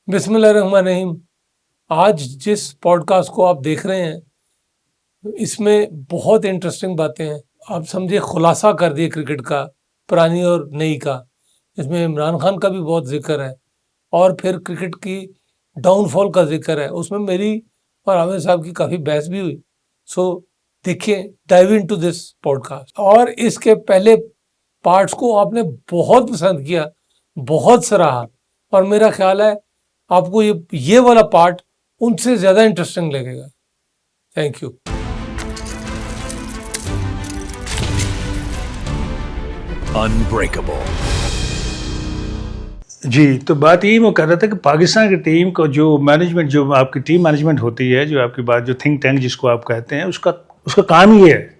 बिस्मिल्लाहिर्रहमानिर्रहीम। आज जिस पॉडकास्ट को आप देख रहे हैं इसमें बहुत इंटरेस्टिंग बातें हैं। आप समझिए खुलासा कर दिए क्रिकेट का, पुरानी और नई का। इसमें इमरान खान का भी बहुत जिक्र है और फिर क्रिकेट की डाउनफॉल का जिक्र है। उसमें मेरी और आमिर साहब की काफ़ी बहस भी हुई। सो देखिए, डाइव इनटू दिस पॉडकास्ट। और इसके पहले पार्ट्स को आपने बहुत पसंद किया, बहुत सराहा, और मेरा ख्याल है आपको ये वाला पार्ट उनसे ज़्यादा इंटरेस्टिंग लगेगा। Thank you. Unbreakable. जी, तो बात यही मैं कर रहा था कि पाकिस्तान की टीम को जो मैनेजमेंट, जो आपकी टीम मैनेजमेंट होती है, जो आपकी बात, जो थिंक टैंक जिसको आप कहते हैं, उसका काम ये है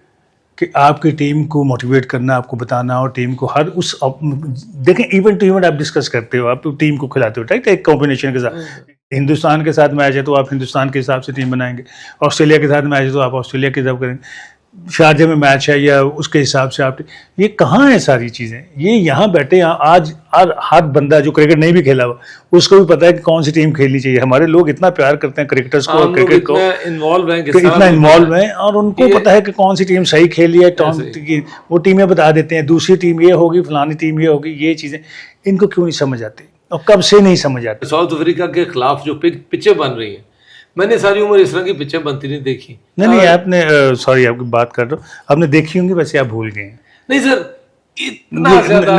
कि आपकी टीम को मोटिवेट करना, आपको बताना, और टीम को हर उस देखें इवेंट टू इवेंट आप डिस्कस करते हो, आप टीम को खिलाते हो, राइट। एक कॉम्बिनेशन के साथ हिंदुस्तान के साथ मैच है तो आप हिंदुस्तान के हिसाब से टीम बनाएंगे, ऑस्ट्रेलिया के साथ मैच है तो आप ऑस्ट्रेलिया के हिसाब करेंगे, शारजा में मैच है या उसके हिसाब से आप। ये कहाँ है सारी चीज़ें? ये यहाँ बैठे, यहाँ आज हर बंदा जो क्रिकेट नहीं भी खेला हुआ उसको भी पता है कि कौन सी टीम खेलनी चाहिए। हमारे लोग इतना प्यार करते हैं क्रिकेटर्स को और क्रिकेट को, इतना इन्वॉल्व हैं, और उनको पता है कि कौन सी टीम सही खेली है। वो टीमें बता देते हैं, दूसरी टीम ये होगी, फलानी टीम ये होगी। ये चीज़ें इनको क्यों नहीं समझ आती और कब से नहीं समझ आती? साउथ अफ्रीका के खिलाफ जो पिचें बन रही हैं, मैंने सारी उम्र इस तरह की पिचें बनती नहीं देखी। नहीं, आपने सॉरी आपकी बात कर रहा हूँ, आपने देखी होंगी, वैसे आप भूल गए हैं। नहीं सर, इतना ज्यादा।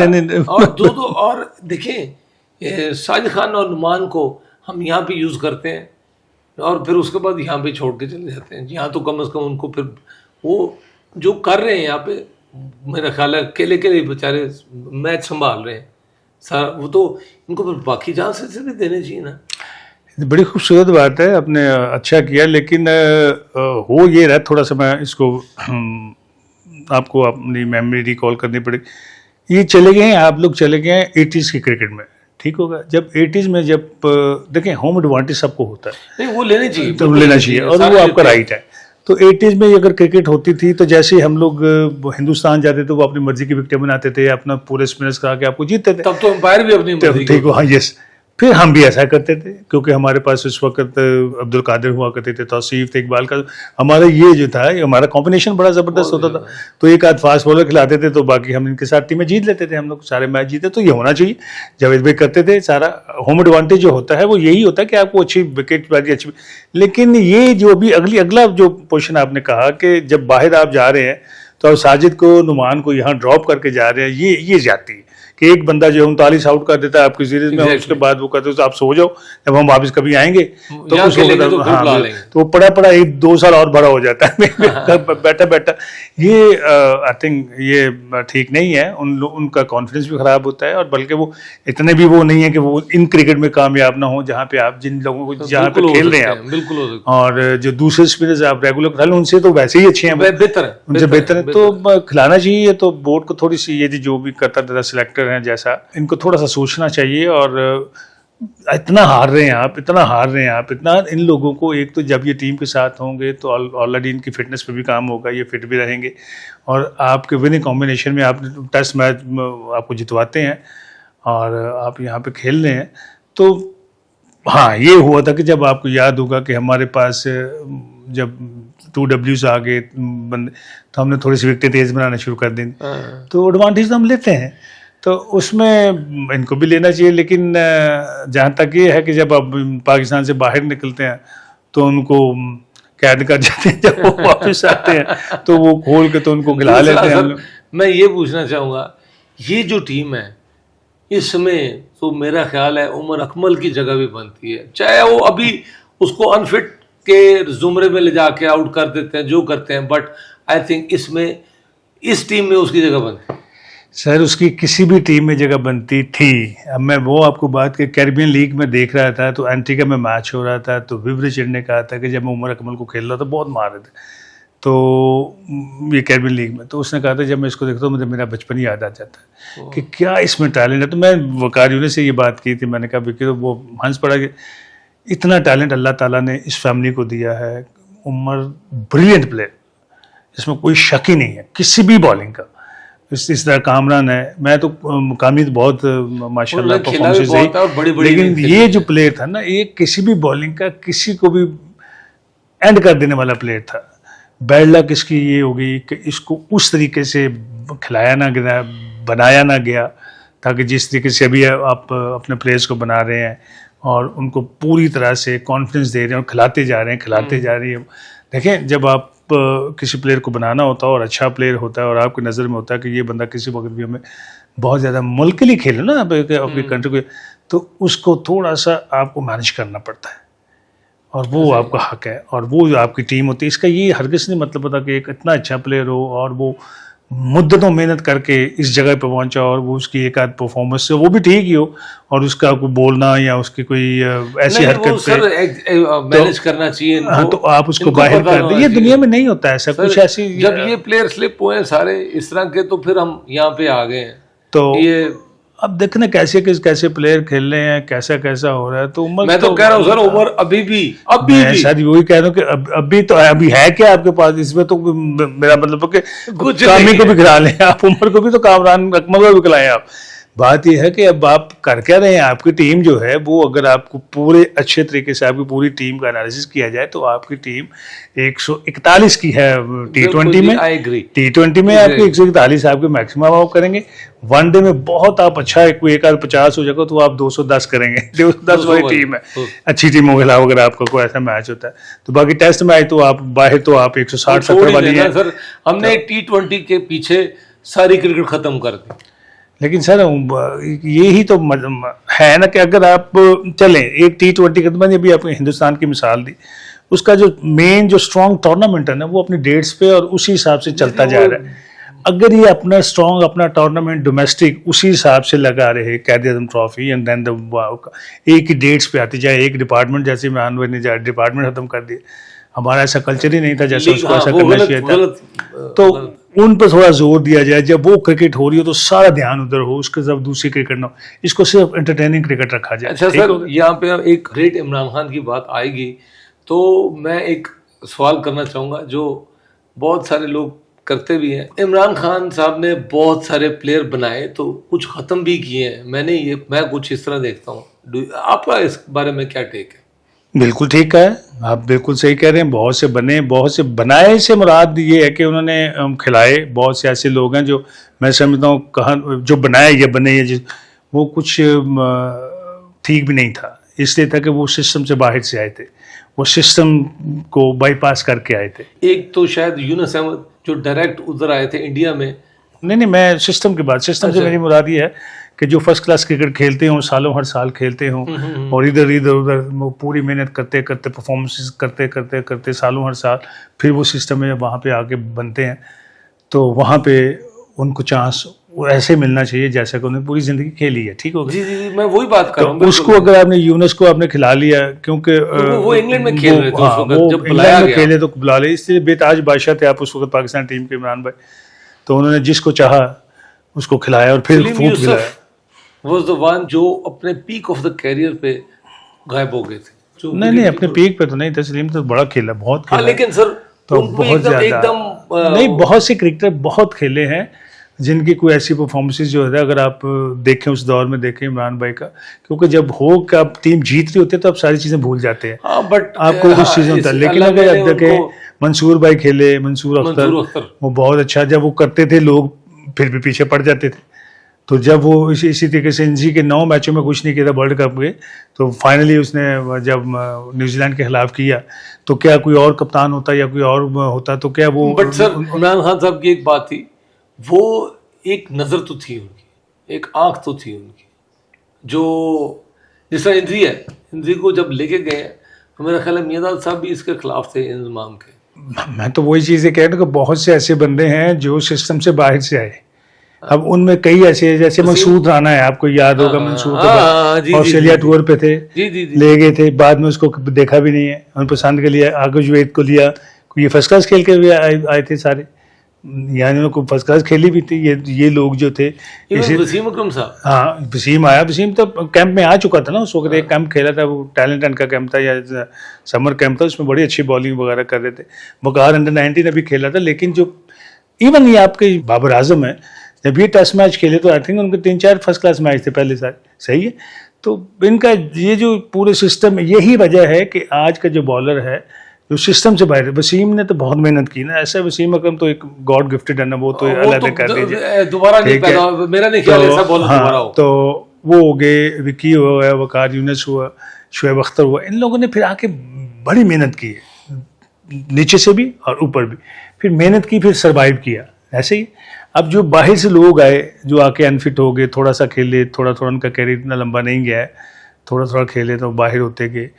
और दो और देखें, साजिद खान और नुमान को हम यहाँ पे यूज करते हैं और फिर उसके बाद यहाँ पे छोड़ के चले जाते हैं। यहाँ तो कम से कम उनको फिर वो जो कर रहे हैं यहाँ पे, मेरा ख्याल है अकेले के बेचारे मैच संभाल रहे हैं सर, वो तो इनको फिर बाकी जहाँ से भी देने चाहिए ना। बड़ी खूबसूरत बात है, आपने अच्छा किया, लेकिन हो ये रहा, थोड़ा सा मैं इसको आपको अपनी मेमोरी रिकॉल करनी पड़ेगी। ये चले गए हैं, आप लोग चले गए हैं 80s की क्रिकेट में, ठीक होगा। जब 80s में जब देखें होम एडवांटेज सबको होता है, नहीं वो लेने चाहिए, तो लेना चाहिए और वो आपका राइट है। तो 80s में अगर क्रिकेट होती थी तो जैसे हम लोग हिंदुस्तान जाते थे वो अपनी मर्जी की विकेट बनाते थे, अपना पूरे स्पिनर्स करा के आपको जीतते थे। तब तो अंपायर भी अपनी मर्जी, ठीक हो, हाँ, यस। फिर हम भी ऐसा करते थे क्योंकि हमारे पास उस वक्त अब्दुल कादिर हुआ करते थे, तौसीफ थे, इकबाल का। हमारा ये जो था, हमारा कॉम्बिनेशन बड़ा ज़बरदस्त होता था। तो एक आध फास्ट बॉलर खिलाते थे तो बाकी हम इनके साथ टीमें जीत लेते थे, हम लोग सारे मैच जीते। तो ये होना चाहिए, जावेद भाई करते थे। सारा होम एडवांटेज जो होता है वो यही होता है कि आपको अच्छी विकेटबाजी अच्छी। लेकिन ये जो भी अगला जो पोजिशन आपने कहा कि जब बाहर आप जा रहे हैं तो आप साजिद को, नुमान को यहाँ ड्रॉप करके जा रहे हैं, ये जाती है कि एक बंदा जो 39 आउट कर देता है आपकी सीरीज में, उसके बाद वो कहते तो आप सो जाओ, जब हम वापस कभी आएंगे तो वो पड़ा 1-2 साल और बड़ा हो जाता है बैठा। ये आई थिंक ये ठीक नहीं है। उनका कॉन्फिडेंस भी खराब होता है, और बल्कि वो इतने भी वो नहीं है कि वो इन क्रिकेट में कामयाब ना हो जहाँ पे आप जिन लोगों को जहाँ पे खेल रहे हैं आप, बिल्कुल। और जो दूसरे स्पिनर्स आप रेगुलर खिला लें उनसे तो वैसे ही अच्छे हैं, उनसे बेहतर है, तो खिलाना चाहिए। तो बोर्ड को थोड़ी सी, ये जो भी करता था सिलेक्टर हैं जैसा, इनको थोड़ा सा सोचना चाहिए। और इतना हार रहे हैं आप, इतना इन लोगों को, एक तो जब ये टीम के साथ होंगे तो ऑलरेडी इनकी फिटनेस पे भी काम होगा, ये फिट भी रहेंगे, और आपके विनिंग कॉम्बिनेशन में आप टेस्ट मैच आपको जितवाते हैं और आप यहाँ पे खेल रहे हैं। तो हाँ, ये हुआ था कि जब आपको याद होगा कि हमारे पास जब 2Ws आ गए बंदे, तो हमने थोड़ी सी विकेटें तेज बनाना शुरू कर दी। तो एडवांटेज तो हम लेते हैं, तो उसमें इनको भी लेना चाहिए। लेकिन जहाँ तक ये है कि जब आप पाकिस्तान से बाहर निकलते हैं तो उनको कैद कर जाते हैं, जब वो वापस आते हैं तो वो खोल के तो उनको खिला लेते हैं हम लोग। मैं ये पूछना चाहूँगा, ये जो टीम है इसमें तो मेरा ख्याल है उमर अकमल की जगह भी बनती है, चाहे वो अभी उसको अनफिट के जुमरे में ले जाके आउट कर देते हैं, जो करते हैं, बट आई थिंक इस टीम में उसकी जगह बनती है। सर, उसकी किसी भी टीम में जगह बनती थी। अब मैं वो आपको बात के कैरिबियन लीग में देख रहा था, तो एंटीगा में मैच हो रहा था, तो विवरिचर्ड ने कहा था कि जब मैं उमर अकमल को खेल रहा था बहुत मार रहे थे, तो ये कैरिबियन लीग में, तो उसने कहा था जब मैं इसको देखता हूँ मुझे मेरा बचपन ही याद आ जाता है कि क्या इसमें टैलेंट है। तो मैं वकारियों से ये बात की थी, मैंने कहा कि तो वो हंस पड़ा कि इतना टैलेंट अल्लाह ताला ने इस फैमिली को दिया है। उमर ब्रिलियंट प्लेयर, इसमें कोई शक ही नहीं है किसी भी बॉलिंग का। इस तरह कामरान है, मैं तो मुकामी तो बहुत माशाल्लाह परफॉर्मेंस रही, लेकिन ये जो प्लेयर था ना, ये किसी भी बॉलिंग का किसी को भी एंड कर देने वाला प्लेयर था। बैड लक इसकी ये हो गई कि इसको उस तरीके से खिलाया ना गया, बनाया ना गया, ताकि जिस तरीके से अभी आप अपने प्लेयर्स को बना रहे हैं और उनको पूरी तरह से कॉन्फिडेंस दे रहे हैं और खिलाते जा रहे हैं। देखें, जब आप किसी प्लेयर को बनाना होता है और अच्छा प्लेयर होता है और आपकी नज़र में होता है कि ये बंदा किसी वक्त भी हमें बहुत ज़्यादा मुल्क के लिए खेले ना, अपनी कंट्री को, तो उसको थोड़ा सा आपको मैनेज करना पड़ता है और वो आपका हक है और वो जो आपकी टीम होती है। इसका ये हरगिज़ नहीं मतलब होता कि एक इतना अच्छा प्लेयर हो और वो मुद्दतों मेहनत करके इस जगह पे पहुंचा और वो उसकी एक आध परफॉर्मेंस से वो भी ठीक ही हो और उसका कोई बोलना या उसकी कोई ऐसी हरकत पे मैनेज करना चाहिए। हाँ, तो आप उसको बाहर कर दें। ये दुनिया में नहीं होता ऐसा कुछ। ऐसी जब ये प्लेयर स्लिप हुए सारे इस तरह के, तो फिर हम यहाँ पे आ गए हैं। तो ये अब देखना कैसे प्लेयर खेल रहे हैं, कैसा हो रहा है। तो उम्र मैं तो कह रहा हूँ सर, उम्र अभी भी शायद वही कह रहा हूँ कि अभी है क्या आपके पास, इसमें तो मेरा मतलब है कि कामी को भी खिला लें आप, उम्र को भी, तो कामरान अकमल को भी खिलाएं आप। बात यह है कि अब आप कर क्या रहे हैं, आपकी टीम जो है वो, अगर आपको पूरे अच्छे तरीके से आपकी पूरी टीम का एनालिसिस किया जाए तो आपकी टीम 141 की है T20 में। T20 में आपकी 141 आपके मैक्सिमम आप करेंगे। वनडे में बहुत आप अच्छा एक आध 50 हो जाएगा तो आप 210 करेंगे। 210 वाली टीम है, अच्छी टीमों के अलावा अगर आपका कोई ऐसा मैच होता है। तो बाकी टेस्ट मैच तो आप बाहर तो आप 160-70 वाली है। सर हमने T20 के पीछे सारी क्रिकेट खत्म कर दी। लेकिन सर यही तो है ना कि अगर आप चलें एक T20 के, मैंने अभी आपको हिंदुस्तान की मिसाल दी, उसका जो मेन जो स्ट्रॉन्ग टूर्नामेंट है ना वो अपनी डेट्स पे और उसी हिसाब से चलता जा रहा है। अगर ये अपना टूर्नामेंट डोमेस्टिक उसी हिसाब से लगा रहे, कैद-ए-आज़म ट्रॉफी एंड देन एक ही डेट्स पे आती जाए, एक डिपार्टमेंट जैसे इमरान भाई ने डिपार्टमेंट खत्म कर दिए, हमारा ऐसा कल्चर ही नहीं था जैसे उसको ऐसा करना चाहिए था। तो उन पर थोड़ा जोर दिया जाए, जब वो क्रिकेट हो रही हो तो सारा ध्यान उधर हो, उसके जब दूसरी क्रिकेट ना हो, इसको सिर्फ एंटरटेनिंग क्रिकेट रखा जाए। अच्छा सर, यहाँ पे एक ग्रेट इमरान खान की बात आएगी तो मैं एक सवाल करना चाहूँगा जो बहुत सारे लोग करते भी हैं। इमरान खान साहब ने बहुत सारे प्लेयर बनाए तो कुछ ख़त्म भी किए हैं, मैं कुछ इस तरह देखता हूँ। आपका इस बारे में क्या टेक है? बिल्कुल ठीक है, आप बिल्कुल सही कह रहे हैं। बहुत से बने, बहुत से बनाए से मुराद ये है कि उन्होंने खिलाए। बहुत से ऐसे लोग हैं जो मैं समझता हूँ कहाँ जो बनाए या बने या वो कुछ ठीक भी नहीं था, इसलिए था कि वो सिस्टम से बाहर से आए थे, वो सिस्टम को बाईपास करके आए थे। एक तो शायद यूनुस अहमद जो डायरेक्ट उधर आए थे इंडिया में। नहीं, मैं सिस्टम की बात, सिस्टम से मेरी मुराद ये है कि जो फर्स्ट क्लास क्रिकेट खेलते हों, सालों हर साल खेलते हों और इधर उधर पूरी मेहनत करते परफॉर्मेंस करते सालों हर साल, फिर वो सिस्टम में वहाँ पे आके बनते हैं तो वहाँ पे उनको चांस ऐसे मिलना चाहिए जैसा कि उन्होंने पूरी जिंदगी खेली है। ठीक हो गया? जी, मैं वही बात कर रहा हूँ। उसको अगर आपने यूनुस को आपने खिला लिया, क्योंकि वो इंग्लैंड में खेल रहे थे उस वक्त, जब इंग्लैंड में खेले तो बुला ले, इसलिए बेताज बादशाह थे आप उस वक्त पाकिस्तान टीम के इमरान भाई, तो उन्होंने जिसको चाहा उसको खिलाया और फिर फूट खिलाया। was the one जो अपने पीक ऑफ द कैरियर पे गायब हो गए थे। नहीं, अपने पीक पे तो नहीं था। सलीम तो बड़ा खेला, बहुत खेला, लेकिन सर तो बहुत ज्यादा नहीं, बहुत से क्रिकेटर बहुत खेले हैं जिनकी कोई ऐसी परफॉर्मेंसेस जो है, अगर आप देखें उस दौर में देखें इमरान भाई का, क्योंकि जब हो कि टीम जीत रही होती है तो आप सारी चीजें भूल जाते हैं। बट आपको कुछ चीजें होता है। लेकिन अगर आप देखें मंसूर भाई खेले, मंसूर अख्तर, वो बहुत अच्छा, जब वो करते थे लोग फिर भी पीछे पड़ जाते थे। तो जब वो इसी तरीके से इनजी के 9 मैचों में कुछ नहीं किया था वर्ल्ड कप में, तो फाइनली उसने जब न्यूजीलैंड के खिलाफ किया, तो क्या कोई और कप्तान होता या कोई और होता तो क्या वो। बट सर इमरान खान साहब की एक बात थी, वो एक नज़र तो थी उनकी, एक आंख तो थी उनकी, जो जिस तरह इंद्री है, इंद्री को जब लेके गए तो मेरा ख्याल है मियाँदाद साहब भी इसके खिलाफ थे इंतजाम के। मैं तो वही चीज़ें कह रहा हूँ कि बहुत से ऐसे बंदे हैं जो सिस्टम से बाहर से आए। अब उनमें कई ऐसे, जैसे मसूद राना है, आपको याद होगा, मंसूर ऑस्ट्रेलिया टूर पे थे, ले गए थे, बाद में उसको देखा भी नहीं है, उन पसंद के लिए आगे जुवेद को लिया, ये फर्स्ट क्लास खेल के भी आए थे सारे, यानी उनको फर्स्ट क्लास खेली भी थी ये लोग जो थे। वसीम अकरम साहब, हाँ वसीम आया, वसीम तो कैंप में आ चुका था ना उस वक्त, एक कैंप खेला था, वो टैलेंट हंट का कैंप था या समर कैंप था, उसमें बड़ी अच्छी बॉलिंग वगैरह कर रहे थे। वकार अंडर 19 अभी खेला था। लेकिन जो इवन ये आपके बाबर आजम है, जब ये टेस्ट मैच खेले तो आई थिंक उनके 3-4 फर्स्ट क्लास मैच थे पहले सारे, सही है। तो इनका ये जो पूरे सिस्टम, यही वजह है कि आज का जो बॉलर है जो सिस्टम से बाहर, वसीम ने तो बहुत मेहनत की ना, ऐसा वसीम अकरम तो एक गॉड गिफ्टेड है ना, वो तो अलग कर दीजिए, दोबारा नहीं पैदा, मेरा नहीं ख्याल ऐसा बॉलर दोबारा हो। तो वो हो गए, विकी हुआ, वकार यूनिस हुआ, शुएब अख्तर हुआ, इन लोगों ने फिर आके बड़ी मेहनत की है, नीचे से भी और ऊपर भी, फिर मेहनत की, फिर सरवाइव किया। ऐसे ही अब जो बाहर से लोग आए जो आके अनफिट हो गए, थोड़ा सा खेले, थोड़ा थोड़ा उनका कैरियर इतना लंबा नहीं गया है, थोड़ा थोड़ा खेले तो बाहर होते गए,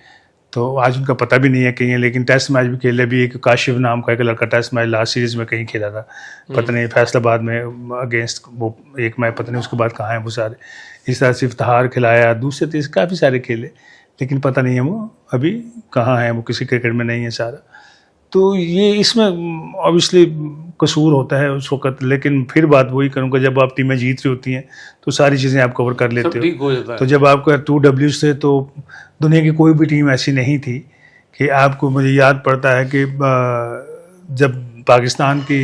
तो आज उनका पता भी नहीं है कहीं है। लेकिन टेस्ट मैच भी खेले, भी एक काशिफ नाम का एक लड़का टेस्ट मैच लास्ट सीरीज में कहीं खेला था, पता नहीं फैसलाबाद में अगेंस्ट वो एक मैच, पता नहीं उसके बाद कहाँ है वो सारे। इस तरह से इफ्तिहार खिलाया, दूसरे तीसरे काफ़ी सारे खेले, लेकिन पता नहीं है वो अभी कहाँ है, वो किसी क्रिकेट में नहीं है सारा। तो ये इसमें ऑब्वियसली कसूर होता है उस वक्त, लेकिन फिर बात वही करूँगा, जब आप टीमें जीत रही होती हैं तो सारी चीज़ें आप कवर कर लेते हो। तो जब आपको 2W से, तो दुनिया की कोई भी टीम ऐसी नहीं थी कि आपको, मुझे याद पड़ता है कि जब पाकिस्तान की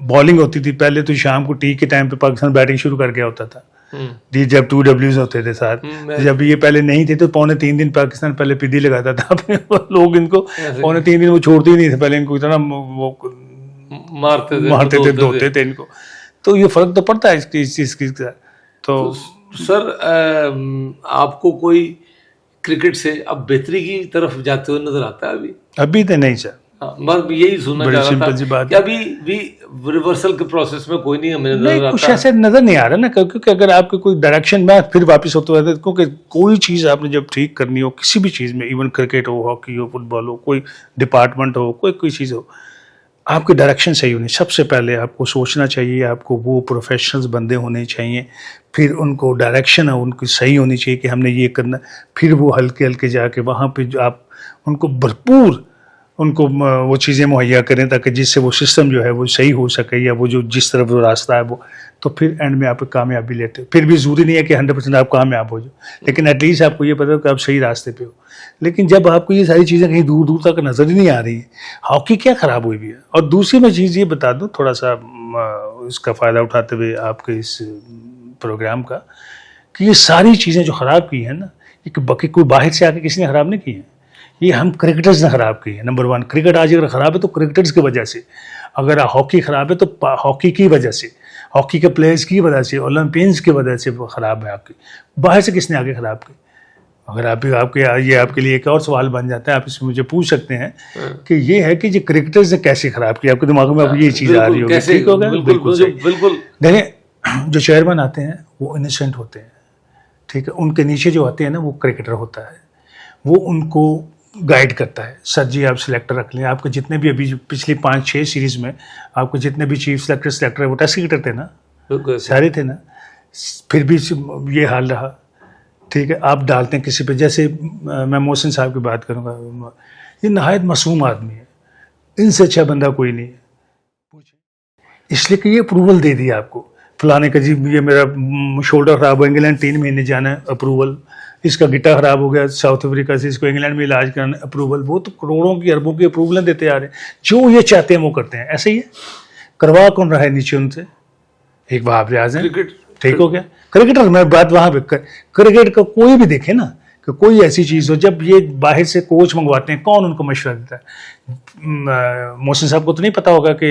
बॉलिंग होती थी पहले, तो शाम को टी के टाइम पे पाकिस्तान बैटिंग शुरू कर गया होता था जी, जब 2Ws होते थे साथ। जब ये पहले नहीं थे तो 2.25 दिन पाकिस्तान पहले पिदी लगाता था अपने, लोग इनको 2.25 दिन वो छोड़ते ही नहीं थे, पहले इनको इतना वो मारते थे, धोते थे इनको। तो ये फर्क तो पड़ता है इस चीज़ का। तो सर आपको कोई क्रिकेट से अब बेहतरी की तरफ जाते हुए नजर आता है? अभी तो नहीं सर, बस यही सुनना चाह रहा था कि अभी भी रिवर्सल के प्रोसेस में कोई नहीं हमें नजर आता, कुछ ऐसे नजर नहीं आ रहा ना, क्योंकि अगर आपके कोई डायरेक्शन में फिर वापस होता है, क्योंकि कोई चीज़ आपने जब ठीक करनी हो किसी भी चीज़ में, इवन क्रिकेट हो, हॉकी हो, फुटबॉल हो, कोई डिपार्टमेंट हो, कोई चीज़ हो, आपकी डायरेक्शन सही होनी। सबसे पहले आपको सोचना चाहिए, आपको वो प्रोफेशनल्स बंदे होने चाहिए, फिर उनको डायरेक्शन है उनकी सही होनी चाहिए कि हमने ये करना, फिर वो हल्के हल्के जाके वहाँ पे जो आप उनको भरपूर उनको वो चीज़ें मुहैया करें, ताकि जिससे वो सिस्टम जो है वो सही हो सके, या वो जो जिस तरफ वो रास्ता है वो, तो फिर एंड में आप कामयाबी लेते हो। फिर भी ज़रूरी नहीं है कि 100% आप कामयाब हो जाओ, लेकिन एटलीस्ट आपको ये पता हो कि आप सही रास्ते पे हो। लेकिन जब आपको ये सारी चीज़ें कहीं दूर दूर तक नज़र ही नहीं आ रही है, हॉकी क्या ख़राब हुई भी है। और दूसरी मैं चीज़ ये बता दूँ थोड़ा सा इसका फ़ायदा उठाते हुए आपके इस प्रोग्राम का, कि ये सारी चीज़ें जो ख़राब की हैं ना, ये बाकी कोई बाहर से आके किसी ने ख़राब नहीं की है, ये हम क्रिकेटर्स ने ख़राब की है। नंबर 1, क्रिकेट आज अगर ख़राब है तो क्रिकेटर्स की वजह से, अगर हॉकी ख़राब है तो हॉकी की वजह से, हॉकी के प्लेयर्स की वजह से, ओलंपियंस की वजह से वो ख़राब है आपकी। बाहर से किसने आगे ख़राब की? अगर आपके लिए एक और सवाल बन जाता है, आप इसमें मुझे पूछ सकते हैं कि ये है कि जो क्रिकेटर्स ने कैसे ख़राब किया, आपके दिमाग में अब ये चीज़ आ रही होगी, ठीक हो गया? बिल्कुल। देखिए, जो चेयरमैन आते हैं वो इनोसेंट होते हैं, ठीक है, उनके नीचे जो आते हैं ना वो क्रिकेटर होता है, वो उनको गाइड करता है। सर जी आप सिलेक्टर रख लें, आपके जितने भी अभी पिछली 5-6 सीरीज़ में आपको जितने भी चीफ सेलेक्टर है वो टेस्ट क्रिकेटर थे ना, सारे थे ना, फिर भी ये हाल रहा, ठीक है। आप डालते हैं किसी पे, जैसे मैं मोहसिन साहब की बात करूँगा, ये नहायत मासूम आदमी है, इनसे अच्छा बंदा कोई नहीं है, इसलिए कि ये अप्रूवल दे दिया आपको फलाने का, जी ये मेरा शोल्डर ख़राब हो, इंग्लैंड 3 महीने जाना है, अप्रूवल, इसका गिटा ख़राब हो गया साउथ अफ्रीका से, इसको इंग्लैंड में इलाज कराना, अप्रूवल। वो तो करोड़ों की अरबों की अप्रूवलें देते आ रहे हैं, जो ये चाहते हैं वो करते हैं। ऐसे ही है, करवा कौन रहा है नीचे उनसे? एक वहाब रियाज है, ठीक हो गया, क्रिकेटर। मैं बात वहाँ पे क्रिकेट का कोई भी देखे ना कि कोई ऐसी चीज़ हो, जब ये बाहर से कोच मंगवाते हैं, कौन उनको मशवरा देता है? मोहसिन साहब को तो नहीं पता होगा कि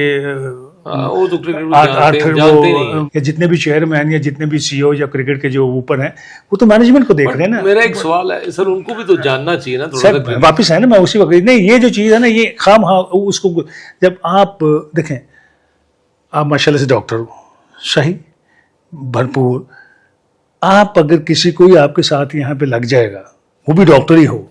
वो तो क्रिकेट जितने भी चेयरमैन या जितने भी CEO या क्रिकेट के जो ऊपर हैं वो तो मैनेजमेंट को देख रहे हैं ना। मेरा एक सवाल है सर, उनको भी तो जानना चाहिए ना थोड़ा सर, वापिस है ना, मैं उसी वक्त नहीं, ये जो चीज़ है ना, ये उसको जब आप देखें, आप माशाल्लाह से डॉक्टर हो, सही, भरपूर, आप अगर किसी कोई आपके साथ यहाँ पे लग जाएगा, वो भी डॉक्टर ही हो,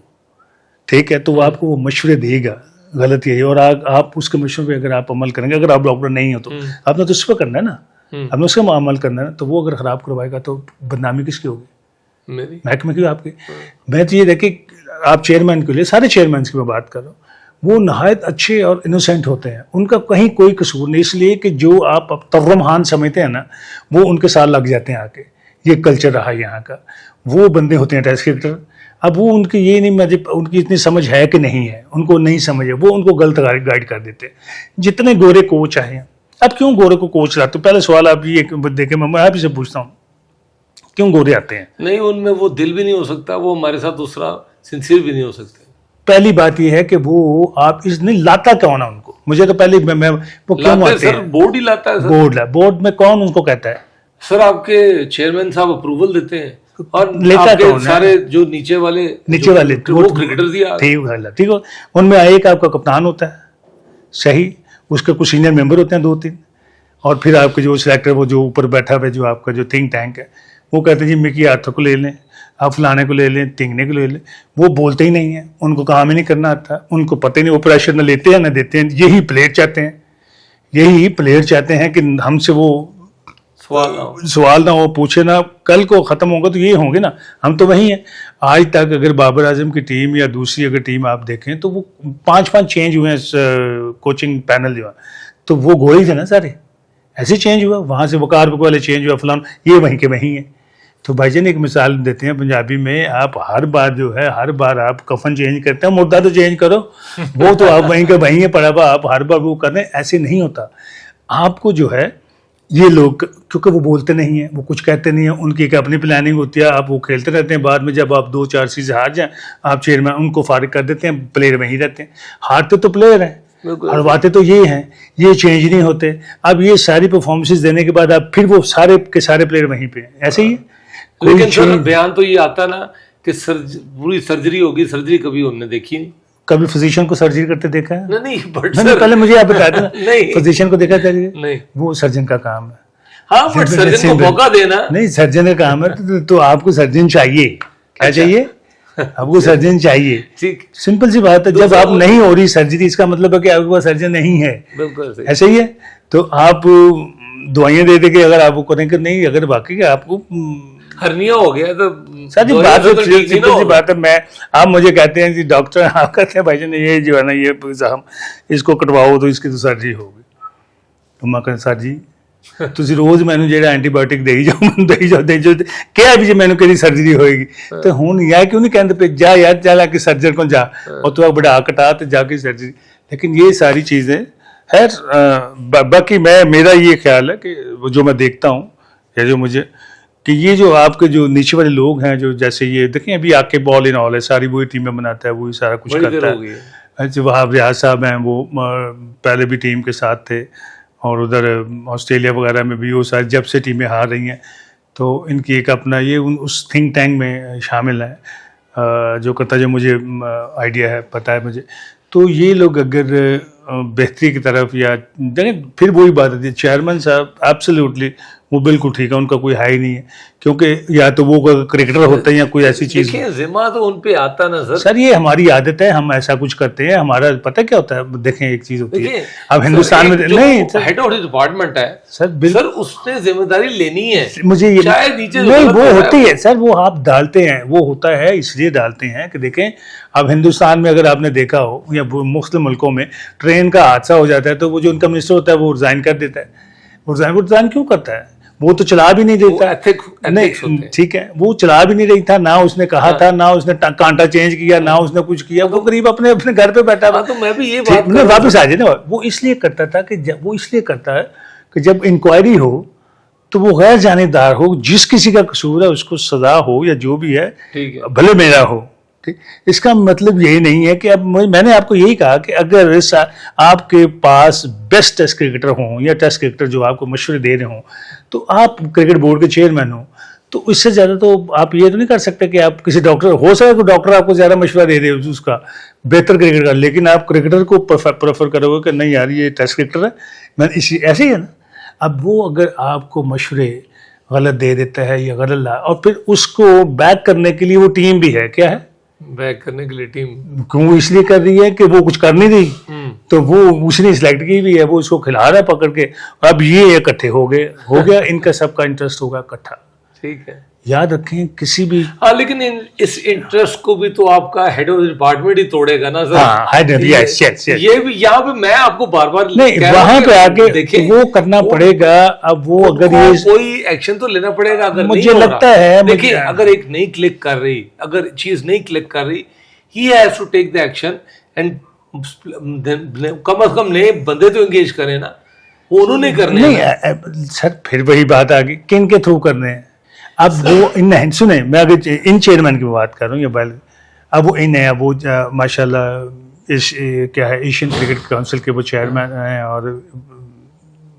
ठीक है, तो वो आपको वो मशवरे देगा, गलत यही, और आप उसके मशवरे पे अगर आप अमल करेंगे, अगर आप डॉक्टर नहीं हो तो आपने तो उस पर करना है ना, आपने उसका अमल करना है, तो वो अगर ख़राब करवाएगा तो बदनामी किसकी होगी? महकमे की, आपकी। मैं तो ये देखिए, आप चेयरमैन के लिए, सारे चेयरमैन की मैं बात कर रहा हूँ, वो नहायत अच्छे और इनोसेंट होते हैं, उनका कहीं कोई कसूर नहीं, इसलिए कि जो आप तर्रमहान समझते हैं ना, वो उनके साथ लग जाते हैं आके। ये कल्चर रहा यहाँ का, वो बंदे होते हैं टेस्ट क्रिकेटर। अब वो उनकी ये नहीं, मुझे उनकी इतनी समझ है कि नहीं है, उनको नहीं समझ है, वो उनको गलत गाइड कर देते हैं। जितने गोरे कोच आए हैं, अब क्यों गोरे को कोच लाते हो? पहले सवाल आप ये देखे, मैं आप ही से पूछता हूँ, क्यों गोरे आते हैं? नहीं, उनमें वो दिल भी नहीं हो सकता, वो हमारे साथ दूसरा सिंसियर भी नहीं हो सकते। पहली बात ये है कि वो आप इसने लाता कौन है उनको? मुझे तो पहले मैं वो क्यों आते सर, हैं? बोर्ड ही लाता है सर। बोर्ड में कौन उनको कहता है? सर आपके चेयरमैन साहब अप्रूवल देते हैं, और लेता आपके कौन है? सारे जो नीचे वाले वो क्रिकेटर दिया। ठीक है, उनमें एक आपका कप्तान होता है, सही, उसके कुछ सीनियर मेंबर होते हैं 2-3, और फिर आपके जो सिलेक्टर, वो जो ऊपर बैठा हुआ जो आपका जो थिंक टैंक है, वो कहते हैं जी मिकी आर्थर को ले लें, आप फलाने को ले लें, टिंगने को ले लें। वो बोलते ही नहीं है, उनको काम ही नहीं करना आता, उनको पता ही नहीं, वो प्रेशर न लेते हैं न देते हैं। यही प्लेयर चाहते हैं कि हमसे वो सवाल ना हो, पूछे ना, कल को खत्म होगा तो ये होंगे ना, हम तो वही हैं। आज तक अगर बाबर आजम की टीम या दूसरी अगर टीम आप देखें तो वो 5-5 चेंज हुए हैं कोचिंग पैनल जो है, तो वो गोरे थे ना सारे, ऐसे चेंज हुआ, वहाँ से वकार वाले चेंज हुआ, फलान, ये वहीं के वहीं है। तो भाईजान एक मिसाल देते हैं पंजाबी में, आप हर बार आप कफन चेंज करते हैं, मुर्दा तो चेंज करो, वो तो आप वहीं के वहीं है पड़ा हुआ, आप हर बार वो कर रहे हैं, ऐसे नहीं होता। आपको जो है ये लोग, क्योंकि वो बोलते नहीं है, वो कुछ कहते नहीं है, उनकी एक अपनी प्लानिंग होती है, आप वो खेलते रहते हैं, बाद में जब आप 2-4 चीज़ें हार जाएं, आप चेयरमैन उनको फारिग कर देते हैं, प्लेयर वहीं रहते हैं। हारते तो प्लेयर हैं, हरवाते तो ये हैं, ये चेंज नहीं होते। अब ये सारी परफॉर्मेंसेज देने के बाद अब फिर वो सारे के सारे प्लेयर वहीं पे हैं, ऐसे ही है। लेकिन सर बयान तो ये आता ना कि पूरी सर्जरी होगी, सर्जरी कभी उन्होंने देखी नहीं। कभी फिजिशियन को सर्जरी करते देखा है? नहीं, बट पहले मुझे आप बता देना। नहीं, फिजिशियन को देखा था? नहीं, वो सर्जन का काम है। हाँ, बट सर्जन को मौका देना। नहीं, सर्जन का काम है, तो आपको सर्जन चाहिए, क्या चाहिए आपको? सर्जन चाहिए, ठीक, सिंपल सी बात है। जब आप नहीं हो रही सर्जरी, इसका मतलब है कि आपके पास सर्जन नहीं है, बिल्कुल ऐसे ही है। तो आप दवाइयां दे देंगे, अगर आपको करेंगे नहीं, अगर बाकी आपको हर्निया हो गया तो सारी बात है, सिंपल सी बात है। मैं, आप मुझे कहते हैं जी डॉक्टर, आप कहते हैं भाईजान ये जो है ना, ये हम इसको कटवाओ तो इसकी तो सर्जरी होगी, तो मैं कहता सर जी ਤੁਸੀਂ रोज़ मैंने ਜਿਹੜਾ ਐਂਟੀਬਾਇਓਟਿਕ ਦੇਈ ਜਾਓ ਕਿਹਾ ਵੀ ਜੇ ਮੈਨੂੰ ਕਿਹੜੀ ਸਰਜਰੀ ਹੋਏਗੀ, ਤੇ ਹੁਣ ਯਾ क्यों नहीं कहते पे जा यार, चल आके सर्जन को जा, और तो बढ़ा कटा तो जाके सर्जरी। लेकिन ये सारी चीज़ें खैर, बाकी मेरा ये ख्याल है कि जो मैं देखता हूँ या जो मुझे, कि ये जो आपके जो नीचे वाले लोग हैं, जो जैसे ये देखें अभी आके बॉल इन ऑल है, सारी वही टीमें बनाता है, वही सारा कुछ करता है। जो वहाब रियाज साहब हैं, वो पहले भी टीम के साथ थे, और उधर ऑस्ट्रेलिया वगैरह में भी वो सारी, जब से टीमें हार रही हैं, तो इनकी एक अपना ये उस थिंक टैंक में शामिल है, जो करता, जो मुझे आइडिया है, पता है मुझे। तो ये लोग अगर बेहतरी की तरफ, या फिर वही बात है, चेयरमैन साहब एब्सोल्युटली वो बिल्कुल ठीक है, उनका कोई हाई नहीं है, क्योंकि या तो वो क्रिकेटर होते हैं या कोई ऐसी चीज। जिम्मा तो उन पे आता ना सर, ये हमारी आदत है, हम ऐसा कुछ करते हैं, हमारा पता क्या होता है। देखें एक चीज होती है, अब हिंदुस्तान में नहीं, हेड ऑफ डिपार्टमेंट है सर, उसने जिम्मेदारी लेनी है, मुझे ये नहीं, वो होती है सर, वो आप डालते हैं, वो होता है इसलिए डालते हैं कि देखें, अब हिंदुस्तान में अगर आपने देखा हो या मुख्तलिफ मुल्कों में ट्रेन का हादसा हो जाता है, तो वो जो उनका मिनिस्टर होता है वो रिजाइन कर देता है। वो रिजाइन क्यों करता है? वो तो चला भी नहीं देता, नहीं ठीक है, वो चला भी नहीं रही था, ना उसने कहा था, ना उसने कांटा चेंज किया, ना उसने कुछ किया, वो करीब अपने घर पे बैठा हुआ। तो मैं भी ये बात वापस आ जाए ना, वो इसलिए करता था कि जब इंक्वायरी हो तो वो गैर जानेदार हो, जिस किसी का कसूर है उसको सजा हो, या जो भी है भले मेरा हो, ठीक। इसका मतलब यही नहीं है कि अब मैंने आपको यही कहा कि अगर आपके पास बेस्ट टेस्ट क्रिकेटर हों या टेस्ट क्रिकेटर जो आपको मशवरे दे रहे हों, तो आप क्रिकेट बोर्ड के चेयरमैन हो, तो इससे ज़्यादा तो आप ये तो नहीं कर सकते कि आप किसी डॉक्टर, हो सकता है तो डॉक्टर आपको ज़्यादा मशवरा दे दे उसका बेहतर क्रिकेट का, लेकिन आप क्रिकेटर को प्रेफर करोगे कि नहीं यार ये टेस्ट क्रिकेटर है, मैं इसी ऐसे ही है ना। अब वो अगर आपको मशवरे गलत दे देता है या गलत और फिर उसको बैक करने के लिए वो टीम भी है, क्या है बैक करने के लिए टीम, क्यों इसलिए कर रही है कि वो कुछ कर नहीं रही, तो वो उसने सिलेक्ट की भी है, वो इसको खिला रहा है पकड़ के, अब ये इकट्ठे हो गया इनका सबका इंटरेस्ट होगा इकट्ठा, ठीक है। याद रखें किसी भी, हाँ, लेकिन इस इंटरेस्ट को भी तो आपका हेड ऑफ डिपार्टमेंट ही तोड़ेगा ना सर। हाँ, यस। ये भी यहाँ पे मैं आपको बार बार नहीं, वहां पे आके देखें वो करना पड़ेगा। अब वो अगर ये कोई एक्शन तो लेना पड़ेगा, अगर मुझे लगता है, देखिए अगर एक नहीं क्लिक कर रही, अगर चीज नहीं क्लिक कर रही, he has to take the action, and कम से कम नए बंदे तो एंगेज करें ना। वो उन्होंने करने नहीं हैं। सर फिर वही बात आ गई, किन के थ्रू करने हैं। अब वो इन सुने, मैं अगर इन चेयरमैन की बात कर रहा हूँ या बैल, अब वो इन है, अब वो माशाल्लाह इस क्या है एशियन क्रिकेट काउंसिल के वो चेयरमैन हैं, और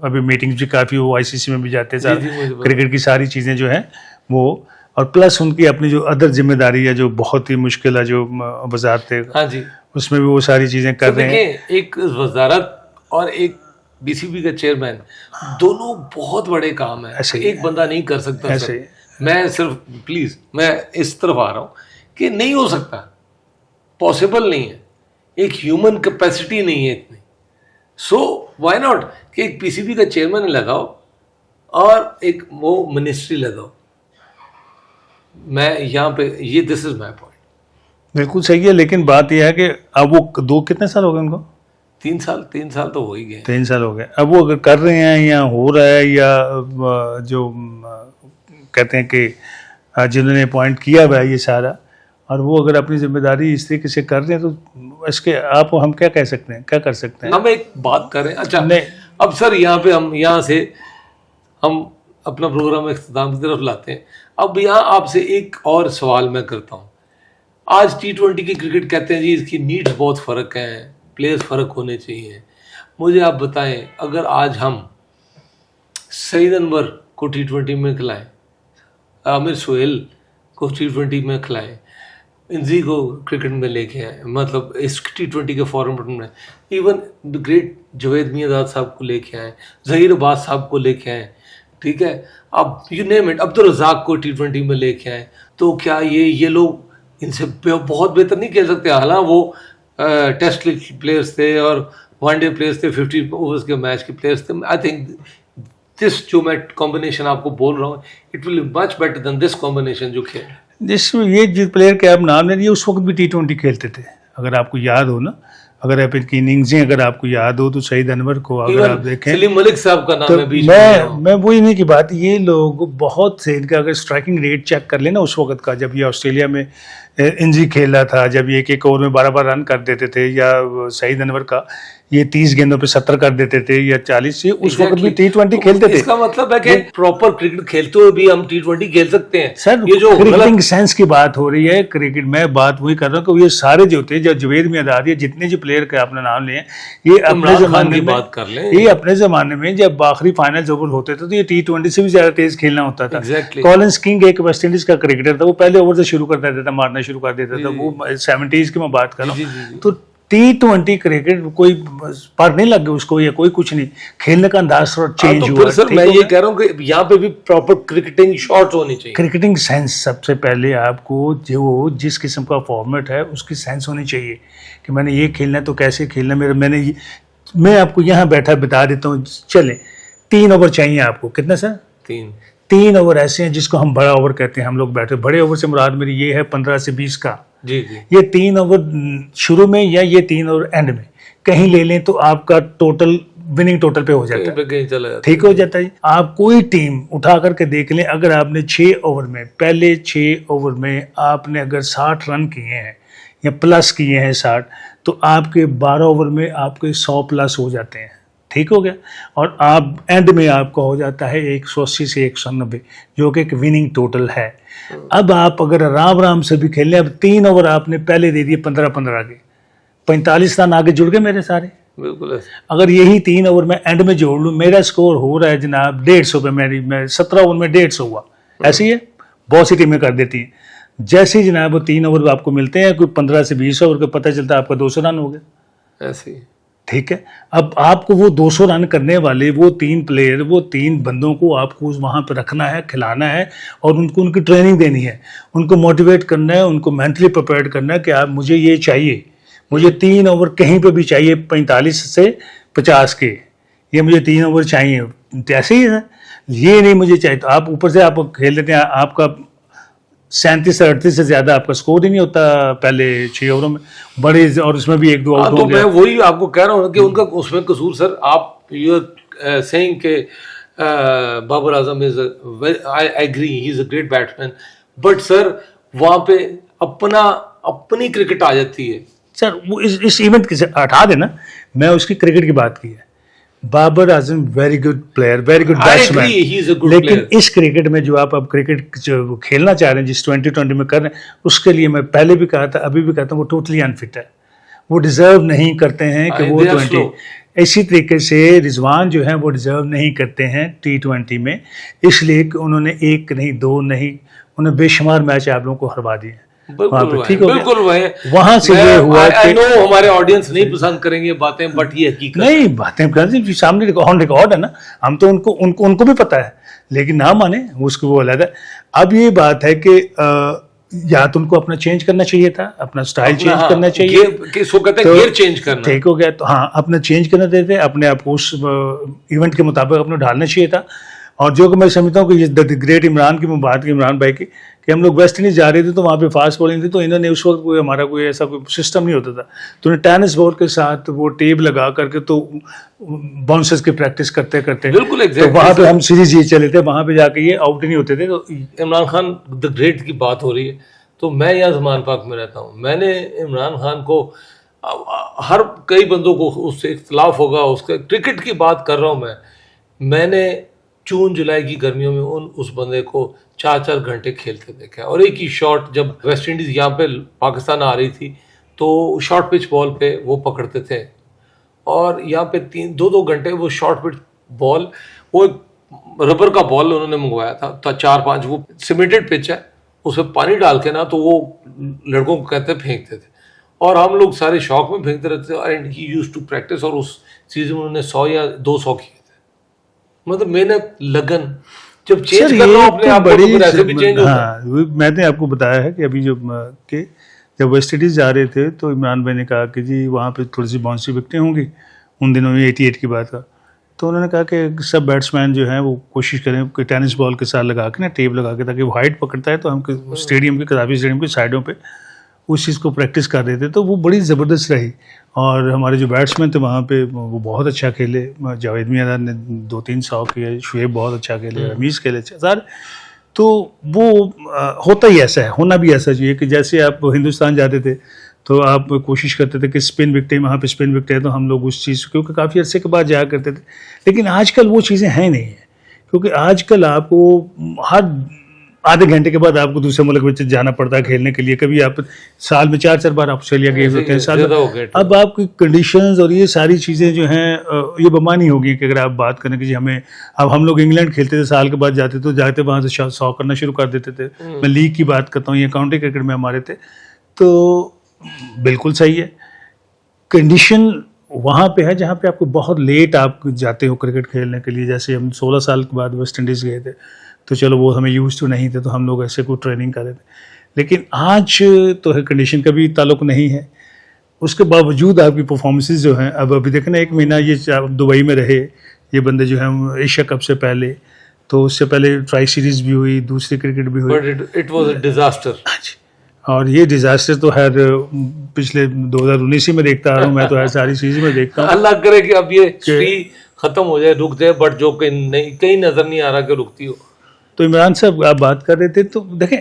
अभी मीटिंग्स भी काफ़ी, वो आईसीसी में भी जाते हैं, क्रिकेट की सारी चीज़ें जो हैं वो, और प्लस उनकी अपनी जो अदर जिम्मेदारी है जो बहुत ही मुश्किल है, जो वजारत है, हाँ जी, उसमें भी वो सारी चीज़ें कर रहे हैं। एक वजारत और एक बीसीबी का चेयरमैन, दोनों बहुत बड़े काम है, एक बंदा नहीं कर सकता। ऐसे मैं सिर्फ प्लीज मैं इस तरफ आ रहा हूँ कि नहीं हो सकता, पॉसिबल नहीं है, एक ह्यूमन कैपेसिटी नहीं है इतनी। सो व्हाई नॉट कि एक पीसीबी का चेयरमैन लगाओ और एक वो मिनिस्ट्री लगाओ। मैं यहाँ पे ये दिस इज माय पॉइंट। बिल्कुल सही है, लेकिन बात यह है कि अब वो कितने साल हो गए उनको? 3 साल तो हो ही गए। 3 साल हो गए। अब वो अगर कर रहे हैं या हो रहा है, या जो कहते हैं कि जिन्होंने अपॉइंट किया हुआ है ये सारा, और वो अगर अपनी जिम्मेदारी इस तरीके से कर रहे हैं, तो इसके आप हम क्या कह सकते हैं, क्या कर सकते हैं? हम एक बात करें, अच्छा नहीं, अब सर यहाँ पे हम यहाँ से हम अपना प्रोग्राम इख्तिताम की तरफ लाते हैं। अब यहाँ आपसे एक और सवाल मैं करता हूँ। आज T20 की क्रिकेट कहते हैं जी इसकी नीड्स बहुत फ़र्क हैं, प्लेयर्स फ़र्क होने चाहिए। मुझे आप बताएं, अगर आज हम सईद अनवर को T20 में खिलाएं, आमिर सुहेल को T20 में खिलाएं, इंजी को क्रिकेट में लेके आए, मतलब इस T20 के फॉर्मेट में, even the great Javed Miandad साहब को लेके आए, जहीर अब्बास साहब को लेके आए, ठीक है, अब you name it, Abdul Razzaq को T20 में लेके आए, तो क्या ये लोग इनसे बहुत बेहतर नहीं खेल सकते? हालांकि वो टेस्ट प्लेयर्स थे और वनडे प्लेयर्स थे, 50 ओवर्स के मैच के प्लेयर्स थे। आई थिंक दिस जो मैं कॉम्बिनेशन आपको बोल रहा हूँ, it will be much better than this combination जो खेल। जिसमें ये जिस प्लेयर के आप नाम ले रही है उस वक्त भी T20 खेलते थे, अगर आपको याद हो ना, अगर आप इनकी इनिंग्सें अगर आपको याद हो, तो सईद अनवर को अगर आप देखें, सलीम मलिक साहब का नाम तो है बीच मैं वही नहीं की बात, ये लोग बहुत से इनका अगर स्ट्राइकिंग रेट चेक कर लेना उस वक्त का, जब ये ऑस्ट्रेलिया में इंजी खेल रहा था, जब ये एक ओवर में 12 रन कर देते थे, या सईद अनवर का ये 30 गेंदों पे 70 कर देते थे या 40 से, उस वक्त भी T20 खेलते थे। इसका मतलब है कि प्रॉपर क्रिकेट खेलते हुए भी हम T20 खेल सकते हैं। सर ये जो क्रिकेटिंग सेंस की बात हो रही है, क्रिकेट में बात वही कर रहा हूँ कि ये सारे जो थे, जो जवेद मियांदाद, ये जितने जो प्लेयर के आपने नाम लिए, ये अपने जमाने की बात कर लें, ये अपने जमाने में जब आखिरी फाइनल्स ओवर होते थे तो ये T20 से भी ज्यादा तेज खेलना होता था। कॉलिंस किंग एक वेस्ट इंडीज का क्रिकेटर था, वो पहले ओवर से शुरू कर देता था, मारना शुरू कर देता था, वो 70s की मैं बात कर रहा हूँ। तो T20 क्रिकेट कोई पर नहीं लग गया उसको, या कोई कुछ नहीं, खेलने का अंदाज थोड़ा चेंज हुआ। फिर सर मैं ये कह रहा हूँ कि यहाँ पे भी प्रॉपर क्रिकेटिंग शॉट्स होनी चाहिए, क्रिकेटिंग सेंस। सबसे पहले आपको जो जिस किस्म का फॉर्मेट है उसकी सेंस होनी चाहिए कि मैंने ये खेलना है तो कैसे खेलना है। मैं आपको यहाँ बैठा बता देता हूँ, चले 3 ओवर चाहिए आपको, कितना सर? 3 ओवर ऐसे हैं जिसको हम बड़ा ओवर कहते हैं, हम लोग बैठे, बड़े ओवर से मुराद मेरी ये है 15 से 20 का। जी। ये 3 ओवर शुरू में या ये 3 ओवर एंड में कहीं ले लें तो आपका टोटल विनिंग टोटल पे हो जाता है, ठीक हो जाता है। आप कोई टीम उठा करके देख लें, अगर आपने 6 ओवर में, पहले 6 ओवर में आपने अगर 60 रन किए हैं या प्लस किए हैं 60, तो आपके 12 ओवर में आपके 100 प्लस हो जाते हैं, ठीक हो गया। और आप एंड में आपका हो जाता है 180 से 190, जो कि एक विनिंग टोटल है। अब आप अगर राम से भी खेलें, अब 3 ओवर आपने पहले दे दिए 15-15 के, 45 रन आगे जुड़ गए मेरे सारे। बिल्कुल। अगर यही 3 ओवर मैं एंड में जोड़ लूँ, मेरा स्कोर हो रहा है जनाब 150 पे, मैं 17 ओवर में 150 हुआ। ऐसे ही है, बहुत सी टीमें कर देती हैं। जैसे ही जनाब वो 3 ओवर आपको मिलते हैं, कोई 15 से 20 ओवर का, पता चलता है आपका 200 रन हो गया। ऐसे ही, ठीक है। अब आपको वो 200 रन करने वाले वो 3 प्लेयर, वो 3 बंदों को आपको वहाँ पर रखना है, खिलाना है, और उनको उनकी ट्रेनिंग देनी है, उनको मोटिवेट करना है, उनको मेंटली प्रिपेयर करना है कि आप मुझे ये चाहिए, मुझे 3 ओवर कहीं पे भी चाहिए 45 से 50 के, ये मुझे 3 ओवर चाहिए। ऐसे ही है, ये नहीं मुझे चाहिए, तो आप ऊपर से आप खेल लेते हैं, आपका 37 से 38 से ज्यादा आपका स्कोर ही नहीं होता पहले 6 ओवरों में, बड़े, और उसमें भी 1-2 आउट हो गया। मैं वही आपको कह रहा हूँ कि उनका उसमें कसूर सर, आप यू आर सेइंग के Babar Azam is, I agree, he is a great batsman, but sir वहाँ पे अपनी क्रिकेट आ जाती है। सर वो इस इवेंट की हटा देना, मैं उसकी क्रिकेट की बात की है, Babar Azam very good player, very good I batsman, agree, he is a good लेकिन player. इस क्रिकेट में जो आप अब क्रिकेट जो खेलना चाह रहे हैं, जिस 2020 में कर रहे हैं, उसके लिए मैं पहले भी कहा था, अभी भी कहता हूँ, वो टोटली अनफिट है, वो डिजर्व नहीं करते हैं कि वो They are 20। slow. इसी तरीके से रिजवान जो है वो डिजर्व नहीं करते हैं T20 में, इसलिए कि उन्होंने एक नहीं, दो नहीं, उन्होंने बेशुमार मैच आप लोगों को हरवा दिए। वहाँ पे ठीक हो गया। बिल्कुल वही वहाँ से ये हुआ आई कि नो हमारे ऑडियंस नहीं पसंद करेंगे ये बातें, बट ये हकीकत नहीं, बातें करते सामने ऑन रिकॉर्ड है ना, हम तो उनको भी पता है, लेकिन ना माने उसको, वो अलग है। अब ये बात है कि या तो उनको अपना चेंज करना चाहिए था, अपना स्टाइल चेंज करना चाहिए, किसको कहते हैं गियर चेंज करना, ठीक हो गया। तो हाँ, अपना चेंज करना देते, अपने आप को उस इवेंट के मुताबिक अपना ढालना चाहिए था। और जो कि मैं समझता हूँ कि द ग्रेट इमरान की बात की, इमरान भाई की, कि हम लोग वेस्ट इंडीज जा रहे थे तो वहाँ पे फास्ट बॉलिंग थी, तो इन्होंने उस वक्त कोई हमारा कोई ऐसा कोई सिस्टम नहीं होता था, तो उन्हें टेनिस बॉल के साथ वो टेप लगा करके तो बाउंसर्स की प्रैक्टिस करते करते बिल्कुल तो वहाँ पे हम सीरीज जीत चले थे, वहाँ पे जाके ये आउट ही नहीं होते थे। तो इमरान खान द ग्रेट की बात हो रही है, तो मैं यहाँ ज़मान पाक में रहता हूँ, मैंने इमरान खान को हर कई बंदों को उससे इख्तलाफ होगा, उसके क्रिकेट की बात कर रहा हूँ मैंने जून जुलाई की गर्मियों में उस बंदे को 4-4 घंटे खेलते देखा, और एक ही शॉट जब वेस्ट इंडीज यहाँ पे पाकिस्तान आ रही थी तो शॉर्ट पिच बॉल पे वो पकड़ते थे, और यहाँ पे 2-2 घंटे वो शॉर्ट पिच बॉल, वो रबर का बॉल उन्होंने मंगवाया था, तो 4-5 वो सीमेंटेड पिच है, उसमें पानी डाल के ना तो वो लड़कों को कहते फेंकते थे, और हम लोग सारे शौक में फेंकते रहते थे। And he used to practice, और उस सीजन में उन्होंने 100 या 200 किए थे। मतलब मेहनत, लगन, जब चेंज कर रहा हूं अपने आप को तो फिर ऐसे भी चेंज होता है। हाँ, मैंने आपको बताया है कि अभी जब वेस्ट इंडीज जा रहे थे तो इमरान भाई ने कहा कि जी वहाँ पे थोड़ी सी बाउंसी विकेटें होंगी, उन दिनों में 88 की बात का, तो उन्होंने कहा कि सब बैट्समैन जो हैं वो कोशिश करें कि टेनिस बॉल के साथ लगा के ना, टेप लगा के, ताकि वो हाइट पकड़ता है तो हम स्टेडियम के, कदाफी स्टेडियम के साइडों पे उस चीज़ को प्रैक्टिस कर रहे थे, तो वो बड़ी ज़बरदस्त रही। और हमारे जो बैट्समैन थे वहाँ पे वो बहुत अच्छा खेले, जावेद मियां ने 2-3 100 किए, शुएब बहुत अच्छा खेले, रमीज़ खेले सारे। तो वो होता ही ऐसा है, होना भी ऐसा चाहिए कि जैसे आप हिंदुस्तान जाते थे तो आप कोशिश करते थे कि स्पिन विकेट, वहाँ पे स्पिन विकेट है तो हम लोग उस चीज़, क्योंकि काफ़ी अर्से के बाद जाया करते थे, लेकिन आजकल वो चीज़ें हैं नहीं है, क्योंकि आजकल आपको हर आधे घंटे के बाद आपको दूसरे मुल्क में जाना पड़ता है खेलने के लिए। कभी आप साल में 4-4 बार ऑस्ट्रेलिया गए होते हैं, साल में। अब आपकी कंडीशंस और ये सारी चीज़ें जो हैं ये बेमानी होगी कि अगर आप बात करें कि जी हमें, अब हम लोग इंग्लैंड खेलते थे, साल के बाद जाते तो जाते वहाँ से 100 करना शुरू कर देते थे। मैं लीग की बात करता हूँ, ये काउंटी क्रिकेट में हमारे थे, तो बिल्कुल सही है। कंडीशन वहाँ पे है जहाँ पे आपको बहुत लेट आप जाते हो क्रिकेट खेलने के लिए। जैसे हम 16 साल के बाद वेस्ट इंडीज़ गए थे, तो चलो वो हमें यूज तो नहीं थे, तो हम लोग ऐसे कोई ट्रेनिंग कर रहे थे, लेकिन आज तो है कंडीशन का भी ताल्लुक नहीं है। उसके बावजूद आपकी परफॉर्मेंसेस जो हैं, अब अभी देखना 1 महीना ये दुबई में रहे ये बंदे जो हैं एशिया कप से पहले, तो उससे पहले ट्राई सीरीज भी हुई, दूसरी क्रिकेट भी हुई, but it was a disaster. और ये डिजास्टर तो हर पिछले 2019 में देखता आ रहा हूँ मैं, तो हर सारी चीज़ में देखता हूँ। अल्लाह करे कि अब ये स्ट्री खत्म हो जाए, रुक जाए, बट जो कहीं नजर नहीं आ रहा कि रुकती हो। तो इमरान साहब आप बात कर रहे थे, तो देखें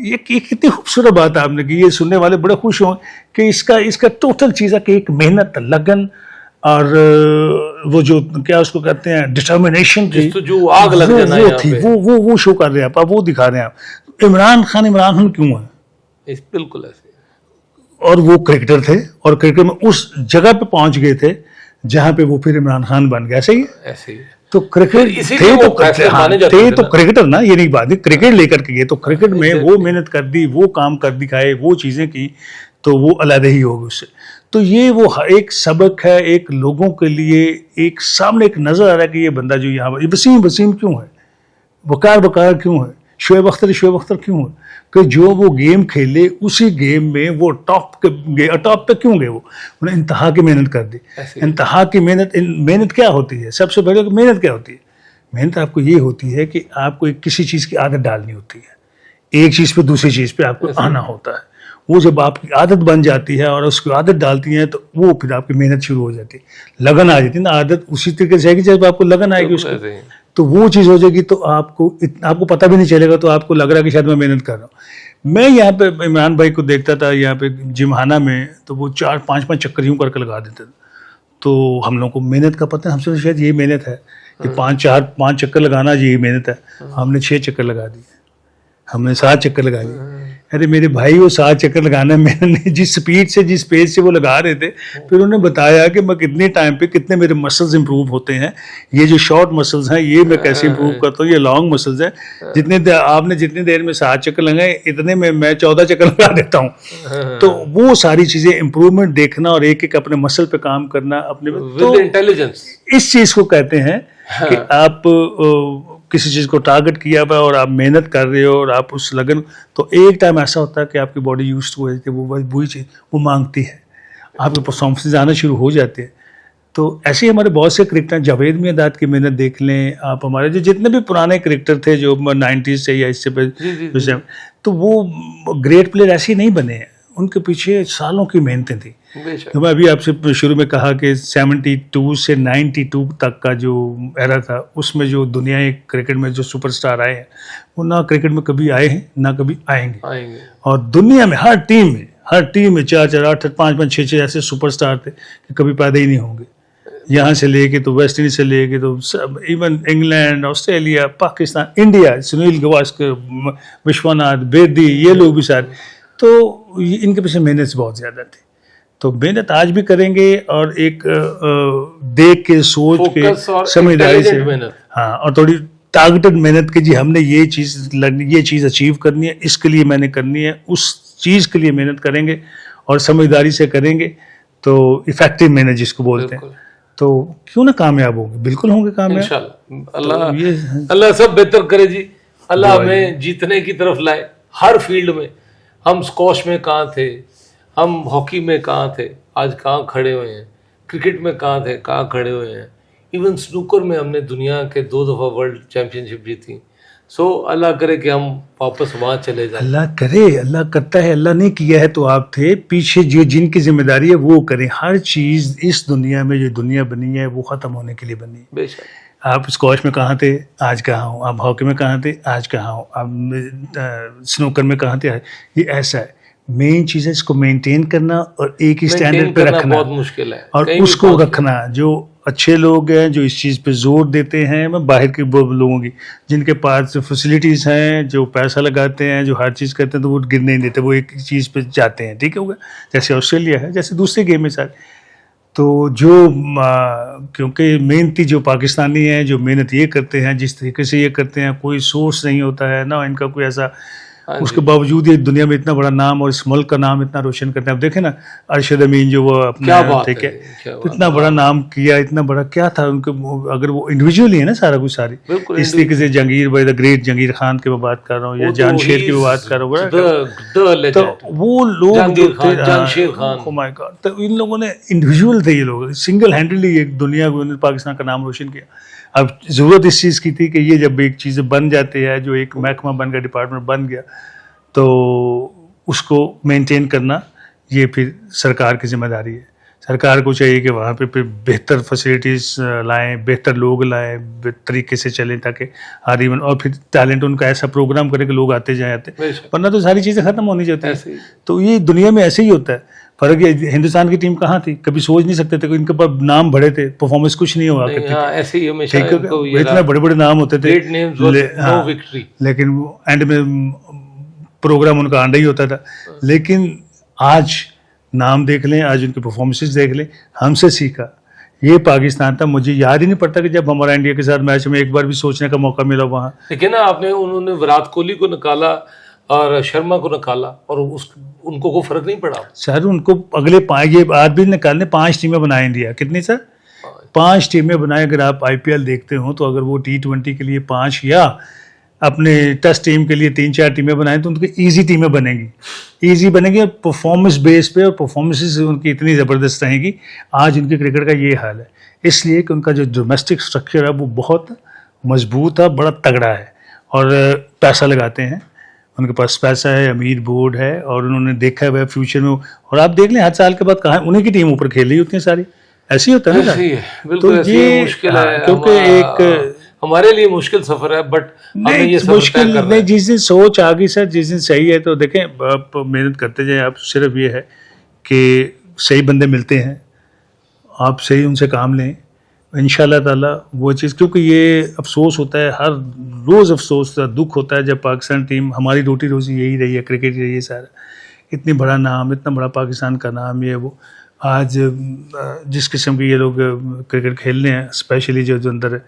ये कितनी खूबसूरत बात आपने की, ये सुनने वाले बड़े खुश हों कि इसका टोटल चीज़ है कि एक मेहनत, लगन और वो जो क्या उसको कहते हैं डिटर्मिनेशन थी, तो जो आग लग जाना वो थी, वो शो कर रहे हैं आप, वो दिखा रहे हैं आप। इमरान खान क्यों है? बिल्कुल ऐसे, और वो क्रिकेटर थे, और क्रिकेट में उस जगह पे पहुंच गए थे जहां पे वो फिर इमरान खान बन गया। ऐसे ही तो क्रिकेट थे तो क्रिकेटर ना, ये नहीं बात है, क्रिकेट लेकर के गए तो क्रिकेट में वो मेहनत कर दी, वो काम कर दिखाए, वो चीज़ें की, तो वो अलग ही होगी उससे। तो ये वो एक सबक है, एक लोगों के लिए एक सामने एक नज़र आ रहा है कि ये बंदा जो यहाँ पर वसीम क्यों है, वकार क्यों है, शुएब अख्तर क्यों है, कि जो वो गेम खेले उसी गेम में वो टॉप पे क्यों गए, वो उन्हें इंतहा की मेहनत कर दी। इंतहा की मेहनत क्या होती है? सबसे पहले मेहनत क्या होती है? मेहनत आपको ये होती है कि आपको किसी चीज़ की आदत डालनी होती है, एक चीज़ पे दूसरी चीज़ पे आपको आना होता है। वो जब आपकी आदत बन जाती है और उसको आदत डालती है, तो वो फिर आपकी मेहनत शुरू हो जाती है, लगन आ जाती है ना। आदत उसी तरीके से आएगी जब आपको लगन आएगी उसको, तो वो चीज़ हो जाएगी, तो आपको पता भी नहीं चलेगा, तो आपको लग रहा है कि शायद मैं मेहनत कर रहा हूँ। मैं यहाँ पे इमरान भाई को देखता था यहाँ पे जिमखाना में, तो वो 4-5 चक्कर यूँ करके लगा देते थे, तो हम लोगों को मेहनत का पता है, हमसे शायद यही मेहनत है कि 5 चक्कर लगाना, यही मेहनत है। हमने 6 चक्कर लगा दिए, हमने 7 चक्कर लगा दिए। अरे मेरे भाई, वो 7 चक्कर लगाना मैंने जिस स्पीड से, जिस पेज से वो लगा रहे थे, फिर उन्होंने बताया कि मैं कितने टाइम पे कितने मेरे मसल्स इंप्रूव होते हैं, ये जो शॉर्ट मसल्स हैं ये मैं कैसे इंप्रूव करता हूँ, ये लॉन्ग मसल्स हैं, आपने जितनी देर में 7 चक्कर लगाए, इतने में मैं 14 चक्कर लगा देता हूँ। तो वो सारी चीजें इंप्रूवमेंट देखना और एक एक अपने मसल पे काम करना अपने विद इंटेलिजेंस, इस चीज को कहते हैं कि आप किसी चीज को टारगेट किया हुआ और आप मेहनत कर रहे हो और आप उस लगन, तो एक टाइम ऐसा होता है कि आपकी बॉडी यूज्ड हो जाती है, वो वही चीज वो मांगती है, आपके परफॉर्मेंस आना शुरू हो जाते हैं। तो ऐसे ही हमारे बहुत से क्रिकेटर, जावेद मियांदाद की मेहनत देख लें आप, हमारे जो जितने भी पुराने क्रिकेटर थे जो 90s से या इससे पहले, तो वो ग्रेट प्लेयर ऐसे ही नहीं बने हैं, उनके पीछे सालों की मेहनतें थी। तो मैं अभी आपसे शुरू में कहा कि 72 से 92 तक का जो एरा था, उसमें जो दुनिया क्रिकेट में जो सुपरस्टार आए हैं, वो ना क्रिकेट में कभी आए हैं ना कभी आएंगे। और दुनिया में हर टीम में 4, 8, 5, 6 ऐसे सुपरस्टार थे कि कभी पैदा ही नहीं होंगे। यहाँ से लेके तो वेस्ट इंडीज से लेके तो even England, Australia, Pakistan, India, Sunil Gavaskar, Vishwanath, Bedi, ये लोग भी सारे, तो इनके पीछे मेहनत बहुत ज़्यादा थी। तो मेहनत आज भी करेंगे और एक देख के, सोच के, समझदारी से, हाँ, और थोड़ी टारगेटेड मेहनत की, जी हमने ये चीज़ अचीव करनी है, इसके लिए मैंने करनी है, उस चीज़ के लिए मेहनत करेंगे और समझदारी से करेंगे, तो इफेक्टिव मेहनत जिसको बोलते हैं, तो क्यों ना कामयाब होंगे, बिल्कुल होंगे कामयाब इंशाल्लाह। अल्लाह सब बेहतर करे जी, अल्लाह हमें जीतने की तरफ लाए हर फील्ड में। हम स्क्वॉश में कहाँ थे, हम हॉकी में कहाँ थे, आज कहाँ खड़े हुए हैं, क्रिकेट में कहाँ थे, कहाँ खड़े हुए हैं, इवन स्नूकर में हमने दुनिया के 2 दफ़ा वर्ल्ड चैंपियनशिप जीती। सो अल्लाह करे कि हम वापस वहाँ चले जाएं। अल्लाह करे, अल्लाह करता है, अल्लाह ने किया है तो आप थे, पीछे जो जिनकी जिम्मेदारी है वो करें। हर चीज़ इस दुनिया में, जो दुनिया बनी है वो ख़त्म होने के लिए बनी है। बेशक, आप स्क्वॉश में कहाँ थे, आज कहाँ हो, आप हॉकी में कहाँ थे, आज कहाँ हो, आप स्नूकर में कहाँ थे, ये ऐसा है। मेन चीज़ है इसको मेंटेन करना और एक ही स्टैंडर्ड पे रखना, बहुत मुश्किल है, और उसको रखना। जो अच्छे लोग हैं जो इस चीज़ पे जोर देते हैं, मैं बाहर के लोगों की, जिनके पास फैसिलिटीज़ हैं, जो पैसा लगाते हैं, जो हर चीज़ करते हैं, तो वो गिरने नहीं देते, वो एक चीज़ पे जाते हैं, ठीक है, जैसे ऑस्ट्रेलिया है, जैसे दूसरे गेम में सारे। तो जो क्योंकि मेहनती जो पाकिस्तानी हैं, जो मेहनत ये करते हैं, जिस तरीके से ये करते हैं, कोई सोर्स नहीं होता है ना इनका कोई ऐसा, उसके बावजूद ये दुनिया में इतना बड़ा नाम और इस मुल्क का नाम इतना रोशन करते हैं। अब देखें ना, अरशद अमीन जो वो अपना, ठीक है, इतना बड़ा नाम किया, इतना बड़ा क्या था उनके, अगर वो इंडिविजुअली है ना सारा कुछ, सारी इस तरीके से जंगीर भाई, द ग्रेट जंगीर खान की मैं बात कर रहा हूँ, या जान शेर की बात कर रहा हूँ, तो वो लोग जो थे, ओह माय गॉड, तो इन लोगों ने इंडिविजुअल थे, ये लोग सिंगल हैंडेडली एक दुनिया को, पाकिस्तान का नाम रोशन किया। अब ज़रूरत इस चीज़ की थी कि ये जब एक चीज़ बन जाती है, जो एक महकमा बन गया, डिपार्टमेंट बन गया, तो उसको मेंटेन करना ये फिर सरकार की जिम्मेदारी है। सरकार को चाहिए कि वहाँ पे फिर बेहतर फैसिलिटीज़ लाएं, बेहतर लोग लाएं, तरीके से चलें, ताकि हर इवन, और फिर टैलेंट उनका ऐसा प्रोग्राम करें कि लोग आते जाए आते, वरना तो सारी चीज़ें ख़त्म होनी चाहती हैं। तो ये दुनिया में ऐसे ही होता है। फर्क ये, हिंदुस्तान की टीम कहाँ थी, कभी सोच नहीं सकते थे कि इनके पास नाम बड़े थे, परफॉर्मेंस कुछ नहीं हुआ ऐसे ही हमेशा इतने बड़े बड़े नाम होते थे, लेकिन एंड में प्रोग्राम उनका आंडा ही होता था। लेकिन आज नाम देख लें, आज उनके परफॉर्मेंसेस देख लें, हमसे सीखा ये पाकिस्तान था। मुझे याद ही नहीं पड़ता कि जब हमारा इंडिया के साथ मैच में एक बार भी सोचने का मौका मिला वहाँ। देखिए ना आपने, उन्होंने विराट कोहली को निकाला और शर्मा को निकाला, और उनको कोई फर्क नहीं पड़ा सर। उनको अगले ये आज भी निकालने 5 टीमें बनाए इंडिया, कितनी सर, 5 टीमें बनाए। अगर आप IPL देखते हो तो अगर वो T20 के लिए 5 या अपने टेस्ट टीम के लिए 3-4 टीमें बनाएं, तो उनकी ईजी टीमें बनेंगी, ईजी बनेंगी, और परफॉर्मेंस बेस पे, और परफॉर्मेंसेस उनकी इतनी ज़बरदस्त रहेंगी। आज उनके क्रिकेट का ये हाल है, इसलिए कि उनका जो डोमेस्टिक स्ट्रक्चर है वो बहुत मजबूत है, बड़ा तगड़ा है, और पैसा लगाते हैं, उनके पास पैसा है, अमीर बोर्ड है, और उन्होंने देखा है फ्यूचर में। और आप देख लें हर साल के बाद कहाँ उन्हीं की टीम ऊपर खेल रही होती है सारी, ऐसे ही होता है ना। तो ये मुश्किल है, क्योंकि एक हमारे लिए मुश्किल सफर है, बट नहीं मुश्किल नहीं, जिस दिन सोच आ गई सर, जिस दिन सही है, तो देखें आप मेहनत करते जाए। आप सिर्फ ये है कि सही बंदे मिलते हैं आप सही उनसे काम लें इंशाल्लाह ताला वो चीज़, क्योंकि ये अफसोस होता है, हर रोज़ अफसोस दुख होता है जब पाकिस्तान टीम, हमारी रोटी रोज़ी यही रही है, क्रिकेट रही है सारा, इतनी बड़ा नाम, इतना बड़ा पाकिस्तान का नाम, ये वो आज जिस किस्म की ये लोग क्रिकेट खेल रहे हैं, स्पेशली जो अंदर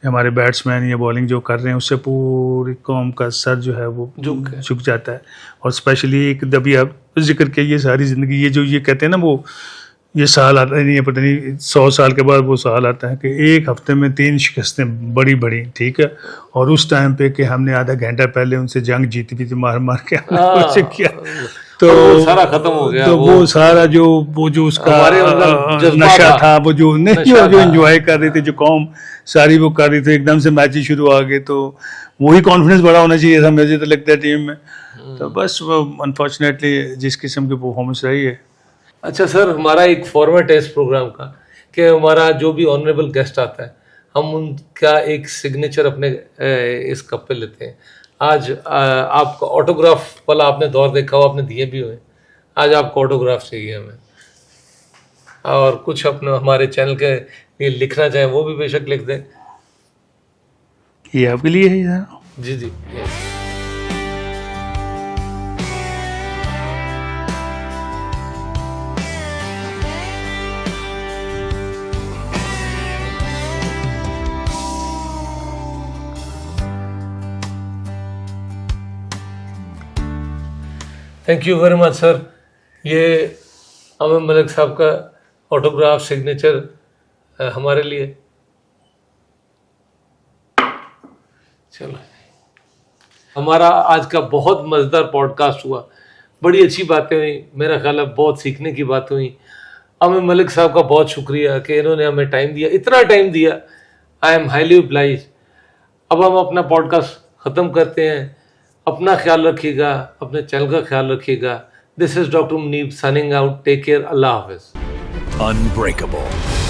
हमारे बैट्समैन या बॉलिंग जो कर रहे हैं, उससे पूरी कौम का सर जो है वो झुक जाता है। और स्पेशली एक अभी आप जिक्र किया, ये सारी ज़िंदगी, ये जो ये कहते हैं ना वो ये साल आता नहीं है, पता नहीं 100 साल के बाद वो साल आता है कि एक हफ्ते में 3 शिकस्तें बड़ी बड़ी, ठीक है, और उस टाइम पे कि हमने आधा घंटा पहले उनसे जंग जीती भी थी, मार मार के किया, तो वो सारा खत्म हो गया। तो वो सारा जो उसका नशा था, वो जो नहीं, वो जो एंजॉय कर रहे थे, जो कौम सारी वो कर रही थी, एकदम से मैच ही शुरू आ गए, तो वही कॉन्फिडेंस बड़ा होना चाहिए था, मुझे तो लगता है टीम में। तो बस वो अनफॉर्चुनेटली जिस किस्म की परफॉर्मेंस रही है। अच्छा सर, हमारा एक फॉर्मेट है इस प्रोग्राम का कि हमारा जो भी ऑनरेबल गेस्ट आता है, हम उनका एक सिग्नेचर अपने इस कप पे लेते हैं। आज आपका ऑटोग्राफ वाला आपने दौर देखा हो, आपने दिए भी हुए, आज आपको ऑटोग्राफ चाहिए हमें, और कुछ अपने हमारे चैनल के लिए लिखना चाहें वो भी बेशक लिख दें। ये आपके लिए है यार। जी जी। Thank you very much sir. ये आमिर मलिक साहब का ऑटोग्राफ सिग्नेचर हमारे लिए। चलो, हमारा आज का बहुत मज़ेदार पॉडकास्ट हुआ, बड़ी अच्छी बातें हुई, मेरा ख्याल है बहुत सीखने की बात हुई। आमिर मलिक साहब का बहुत शुक्रिया कि इन्होंने हमें टाइम दिया, इतना टाइम दिया। I am highly obliged. अब हम अपना पॉडकास्ट ख़त्म करते हैं। अपना ख्याल रखिएगा, अपने चैनल का ख्याल रखिएगा। This is doctor Munib signing out. Take care. अल्लाह हाफिज। Unbreakable.